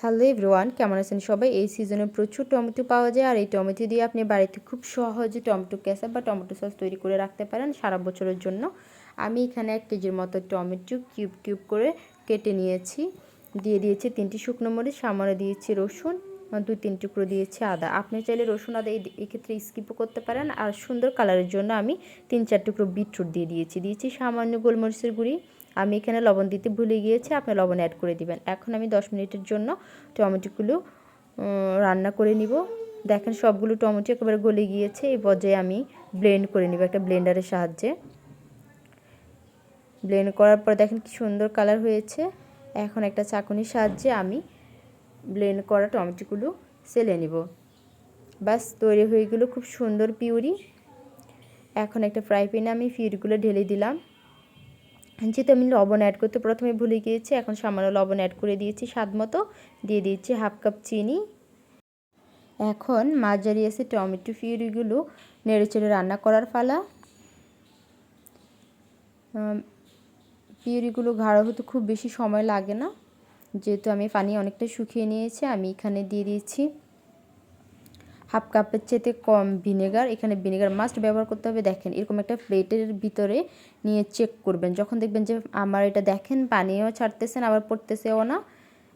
Hello everyone, কেমন আছেন সবাই? এই সিজনে প্রচুর টমেটো পাওয়া যায় আর এই টমেটো দিয়ে আপনি বাড়িতে খুব সহজে টমেটো কেচাপ বা টমেটো সস তৈরি করে রাখতে পারেন সারা বছরের জন্য। আমি এখানে 1 কেজির মতো টমেটো কিউব কিউব করে কেটে নিয়েছি। দিয়ে দিয়েছি 3টি শুকনো মরিচ, সামান্য দিয়েছি রসুন, 2-3 টুকরো দিয়েছি আদা। আপনি চাইলে রসুন আদা এক্ষেত্রে স্কিপও করতে পারেন। আর সুন্দর কালারের জন্য আমি 3-4 টুকরো বিটরুট দিয়েছি সামান্য গোলমরিচের গুঁড়ি। আমি এখানে লবণ দিতে ভুলে গিয়েছি, আপনি লবণ অ্যাড করে দিবেন। এখন আমি 10 মিনিটের জন্য টমেটোগুলো রান্না করে নিব। দেখেন সবগুলো টমেটো একেবারে গলে গিয়েছে। এই পর্যায়ে আমি ব্লেন্ড করে নিব একটা ব্লেন্ডারের সাহায্যে। ব্লেন্ড করার পর দেখেন কি সুন্দর কালার হয়েছে। এখন একটা চাকুনির সাহায্যে আমি ব্লেন্ড করা টমেটোগুলো ছেলে নিব। বাস তৈরি হয়ে গেল খুব সুন্দর পিউরি। এখন একটা ফ্রাই প্যানে আমি পিউরিগুলো ঢেলে দিলাম। যেহেতু আমি লবণ অ্যাড করতে প্রথমে ভুলে গিয়েছি, এখন সামান্য লবণ অ্যাড করে দিয়েছি স্বাদ মতো। দিয়ে দিয়েছি হাফ কাপ চিনি। এখন মাঝারি আছে টমেটো পিউরিগুলো নেড়েচেড়ে রান্না করার পালা। পিউরিগুলো গাঢ় হতে খুব বেশি সময় লাগে না, যেহেতু আমি পানি অনেকটা শুকিয়ে নিয়েছি। আমি এখানে দিয়ে দিয়েছি হাফ কাপের চেয়ে কম ভিনেগার। এখানে ভিনেগার মাস্ট ব্যবহার করতে হবে। দেখেন এরকম একটা প্লেটের ভিতরে নিয়ে চেক করবেন। যখন দেখবেন যে আমার এটা দেখেন পানিও ছাড়তেছে না আবার পড়তেছেও না,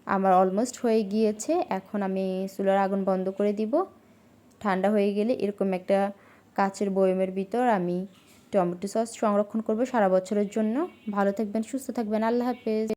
আমার অলমোস্ট হয়ে গিয়েছে। এখন আমি চুলার আগুন বন্ধ করে দিব। ঠান্ডা হয়ে গেলে এরকম একটা কাচের বয়মের ভিতর আমি টমেটো সস সংরক্ষণ করব সারা বছরের জন্য। ভালো থাকবেন, সুস্থ থাকবেন, আল্লাহ হাফেজ।